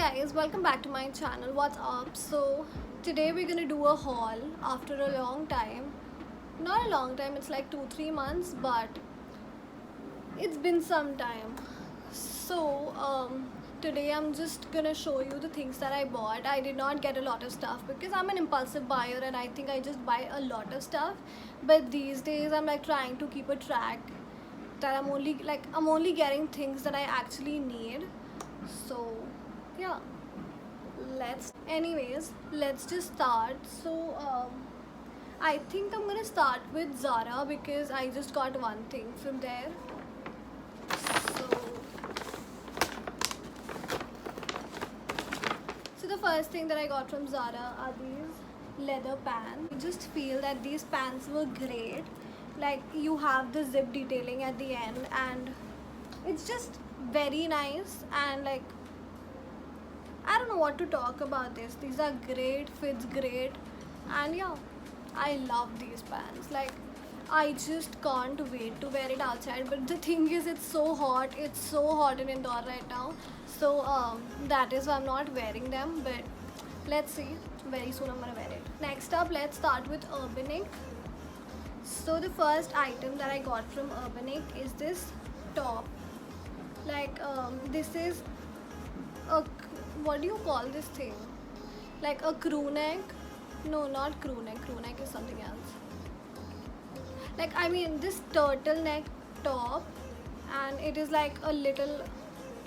guys, welcome back to my channel. What's up? So today we're gonna do a haul after a long time. Not a long time, it's like 2-3 months, but it's been some time. So today I'm just gonna show you the things that I bought. I did not get a lot of stuff because I'm an impulsive buyer and I think I just buy a lot of stuff. But these days I'm like trying to keep a track that I'm only getting things that I actually need. So yeah, let's just start. I think I'm gonna start with Zara because I just got one thing from there. So the first thing that I got from Zara are these leather pants. I just feel that these pants were great. Like, you have the zip detailing at the end and it's just very nice, and like, I don't know what to talk about this. These are great, fits great, and yeah, I love these pants. Like, I just can't wait to wear it outside. But the thing is, it's so hot. It's so hot in Indore right now. So that is why I'm not wearing them. But let's see. Very soon I'm gonna wear it. Next up, let's start with Urbanic. So the first item that I got from Urbanic is this top. Like this is a, what do you call this thing? Like a crew neck? No, not crew neck. Crew neck is something else. Like, I mean, this turtleneck top, and it is like a little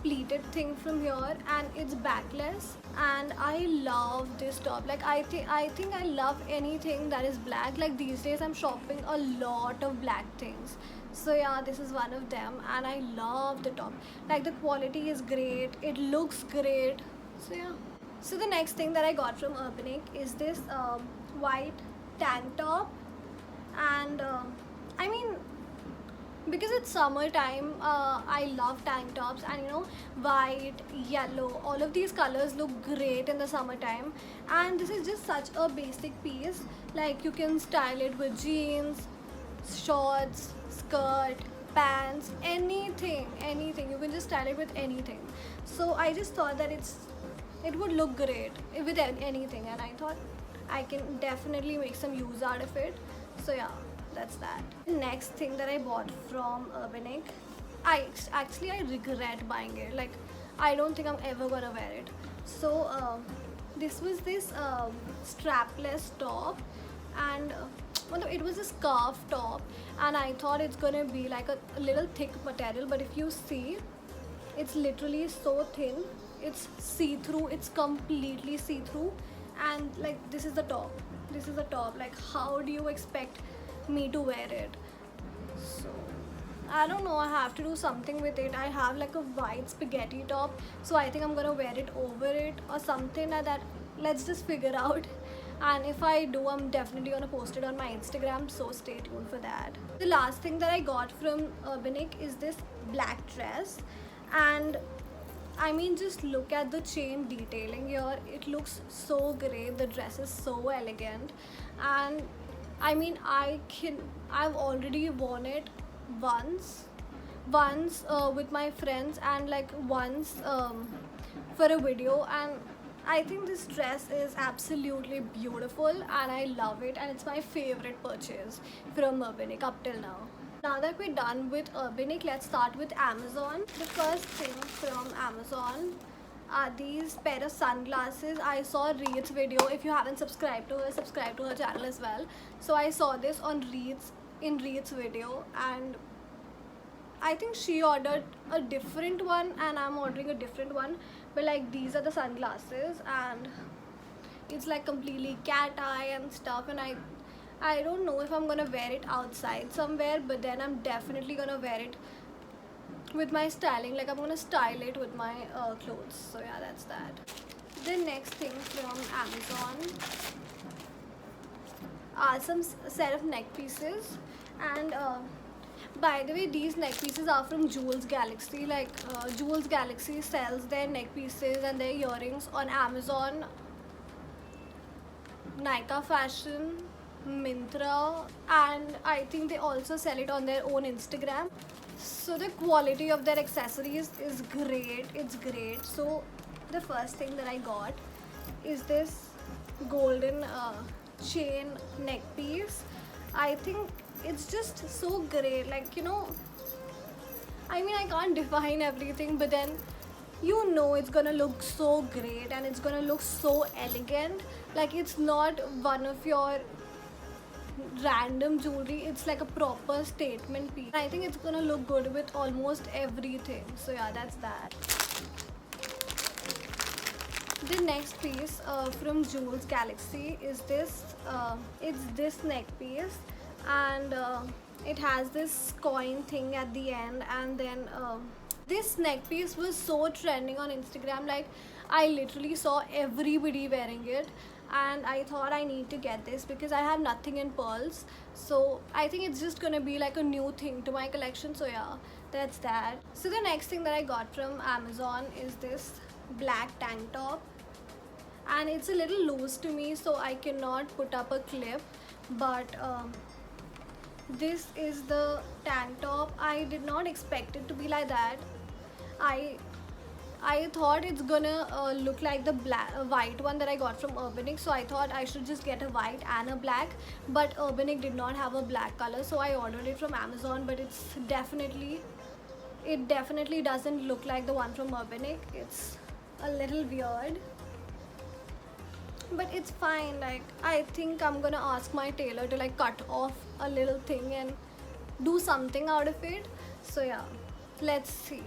pleated thing from here, and it's backless, and I love this top. Like, I think I love anything that is black. Like, these days I'm shopping a lot of black things. So yeah, this is one of them, and I love the top. Like, the quality is great, it looks great. So yeah. So the next thing that I got from Urbanic is this white tank top, and I mean, because it's summertime, I love tank tops, and you know, white, yellow, all of these colors look great in the summertime. And this is just such a basic piece. Like, you can style it with jeans, shorts, skirt, pants, anything. You can just style it with anything. So I just thought that it would look great with anything, and I thought I can definitely make some use out of it. So yeah, that's that. Next thing that I bought from Urbanic, I regret buying it. Like, I don't think I'm ever gonna wear it. So this was this strapless top, and it was a scarf top, and I thought it's gonna be like a little thick material, but if you see, it's literally so thin. It's see-through. It's completely see-through, and like, this is the top. Like, how do you expect me to wear it? So I don't know, I have to do something with it. I have like a white spaghetti top, so I think I'm gonna wear it over it or something like that. Let's just figure out. And if I do, I'm definitely gonna post it on my Instagram, so stay tuned for that. The last thing that I got from Urbanic is this black dress, and I mean, just look at the chain detailing here. It looks so great. The dress is so elegant, and I mean, I've already worn it once with my friends, and like once for a video, and I think this dress is absolutely beautiful, and I love it, and it's my favorite purchase from Urbanic up till now. Now that we're done with Urbanic, let's start with Amazon. The first thing from Amazon are these pair of sunglasses. I saw Reed's video. If you haven't subscribed to her, subscribe to her channel as well. So I saw this on Reed's video, and I think she ordered a different one and I'm ordering a different one. But like, these are the sunglasses, and it's like completely cat eye and stuff, and I don't know if I'm gonna wear it outside somewhere, but then I'm definitely gonna wear it with my styling. Like, I'm gonna style it with my clothes. So yeah, that's that. The next thing from Amazon are some set of neck pieces, and by the way, these neck pieces are from Jewels Galaxy. Like, Jewels Galaxy sells their neck pieces and their earrings on Amazon, Nykaa Fashion, Myntra, and I think they also sell it on their own Instagram. So the quality of their accessories is great. It's great. So The first thing that I got is this golden chain neck piece. I think it's just so great. Like, you know, I mean, I can't define everything, but then you know it's gonna look so great and it's gonna look so elegant. Like, it's not one of your random jewelry, it's like a proper statement piece. I think it's gonna look good with almost everything. So yeah, that's that. The next piece from Jewels Galaxy is this. It's this neck piece, and it has this coin thing at the end. And then this neck piece was so trending on Instagram. Like, I literally saw everybody wearing it, and I thought I need to get this because I have nothing in pearls. So I think it's just gonna be like a new thing to my collection. So yeah, that's that. So the next thing that I got from Amazon is this black tank top, and it's a little loose to me, so I cannot put up a clip, but this is the tank top. I did not expect it to be like that. I thought it's gonna look like the white one that I got from Urbanic, so I thought I should just get a white and a black, but Urbanic did not have a black color, so I ordered it from Amazon. But it definitely doesn't look like the one from Urbanic. It's a little weird, but it's fine. Like, I think I'm gonna ask my tailor to like cut off a little thing and do something out of it. So yeah, let's see.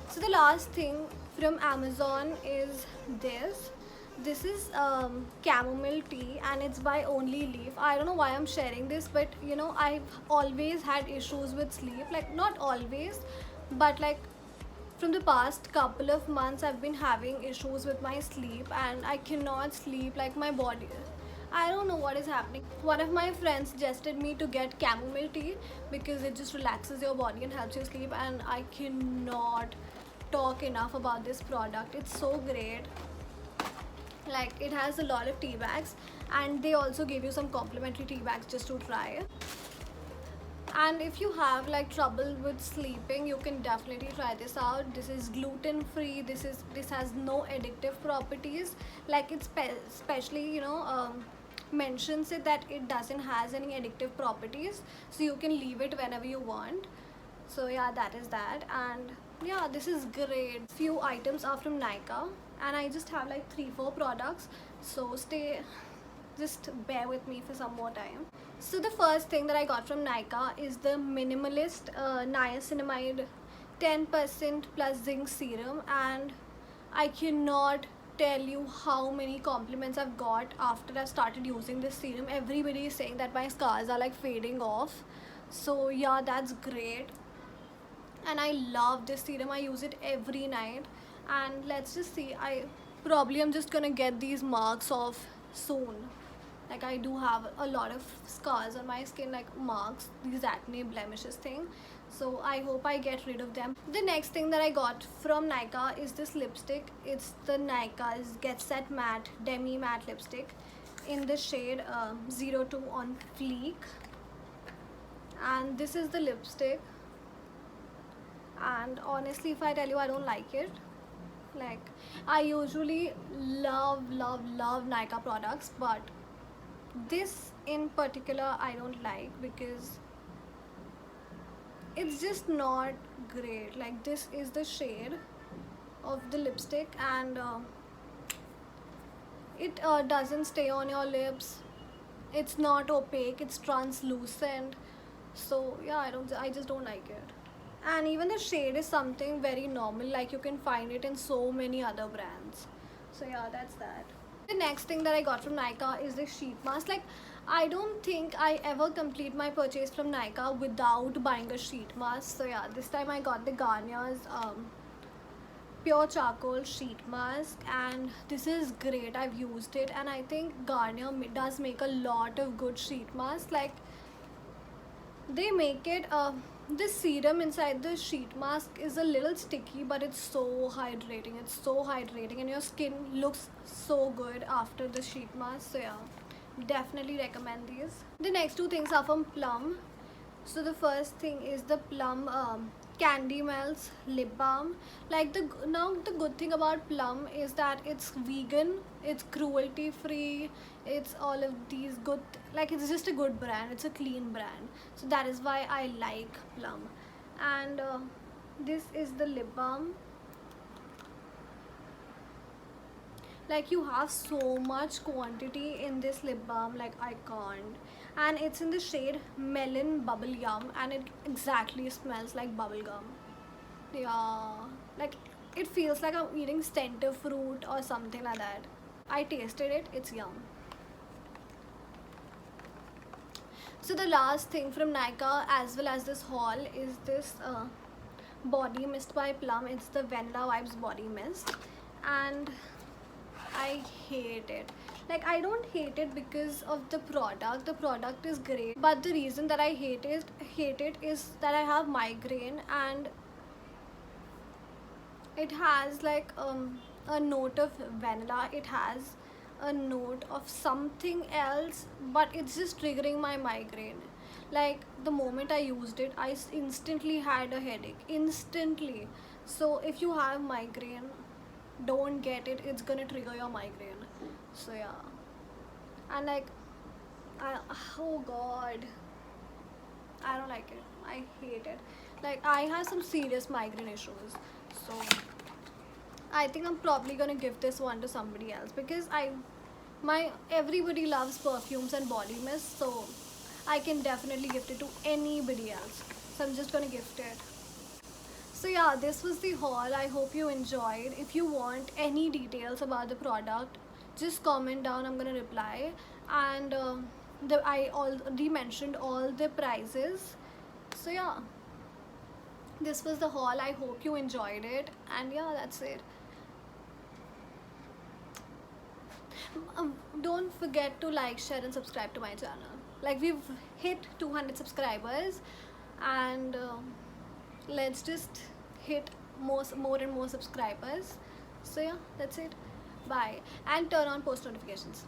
So the last thing from Amazon is this. This is chamomile tea, and it's by Only Leaf. I don't know why I'm sharing this, but you know, I've always had issues with sleep. Like, not always, but like from the past couple of months I've been having issues with my sleep, and I cannot sleep. Like, my body, I don't know what is happening. One of my friends suggested me to get chamomile tea because it just relaxes your body and helps you sleep, and I cannot talk enough about this product. It's so great. Like, it has a lot of tea bags, and they also give you some complimentary tea bags just to try. And if you have like trouble with sleeping, you can definitely try this out. This is gluten free. This has no addictive properties. Like, it's especially, you know, mentions it that it doesn't has any addictive properties, so you can leave it whenever you want. So yeah, that is that. And yeah, this is great. Few items are from Nykaa, and I just have like 3-4 products, so just bear with me for some more time. So the first thing that I got from Nykaa is the Minimalist Niacinamide 10% plus zinc serum, and I cannot tell you how many compliments I've got after I started using this serum. Everybody is saying that my scars are like fading off. So yeah, that's great. And I love this serum. I use it every night. And let's just see, I probably am just gonna get these marks off soon. Like, I do have a lot of scars on my skin, like marks, these acne blemishes thing. So I hope I get rid of them. The next thing that I got from Nykaa is this lipstick. It's the Nykaa's Get Set Matte Demi Matte Lipstick in the shade 02 on Fleek. And this is the lipstick. And honestly, if I tell you, I don't like it. Like, I usually love Nykaa products, but this in particular I don't like because it's just not great. Like, this is the shade of the lipstick, and it doesn't stay on your lips. It's not opaque, it's translucent. So yeah, I just don't like it. And even the shade is something very normal, like you can find it in so many other brands. So yeah, that's that. The next thing that I got from Nykaa is this sheet mask. Like, I don't think I ever complete my purchase from Nykaa without buying a sheet mask. So yeah, this time I got the Garnier's pure charcoal sheet mask, and this is great. I've used it, and I think Garnier does make a lot of good sheet masks. Like, they make it this serum inside the sheet mask is a little sticky, but it's so hydrating. It's so hydrating, and your skin looks so good after the sheet mask. So yeah, definitely recommend these. The next two things are from Plum. So the first thing is the Plum Candy Melts lip balm. Like now the good thing about Plum is that it's vegan, it's cruelty free, it's all of these good, like it's just a good brand, it's a clean brand. So that is why I like Plum. And this is the lip balm. Like you have so much quantity in this lip balm, like I can't. And it's in the shade Melon Bubble Yum, and it exactly smells like bubble gum. Yeah, like it feels like I'm eating center fruit or something like that. I tasted it, it's yum. So the last thing from Nykaa as well as this haul is this body mist by Plum. It's the Vanilla Vibes body mist, and I hate it. Like I don't hate it because of the product. The product is great, but the reason that I hate it is that I have migraine, and it has like a note of vanilla. It has a note of something else, but it's just triggering my migraine. Like the moment I used it, I instantly had a headache. Instantly. So if you have migraine, don't get it. It's gonna trigger your migraine. So yeah. And like oh god, I don't like it. I hate it. Like I have some serious migraine issues, so I think I'm probably gonna give this one to somebody else, because my everybody loves perfumes and body mist, so I can definitely gift it to anybody else. So I'm just gonna gift it. So yeah, this was the haul. I hope you enjoyed. If you want any details about the product, just comment down. I'm gonna reply. And I already mentioned all the prices. So yeah, this was the haul. I hope you enjoyed it. And yeah, that's it. Don't forget to like, share, and subscribe to my channel. Like we've hit 200 subscribers, and let's just hit more and more subscribers. So yeah, that's it. Bye, and turn on post notifications.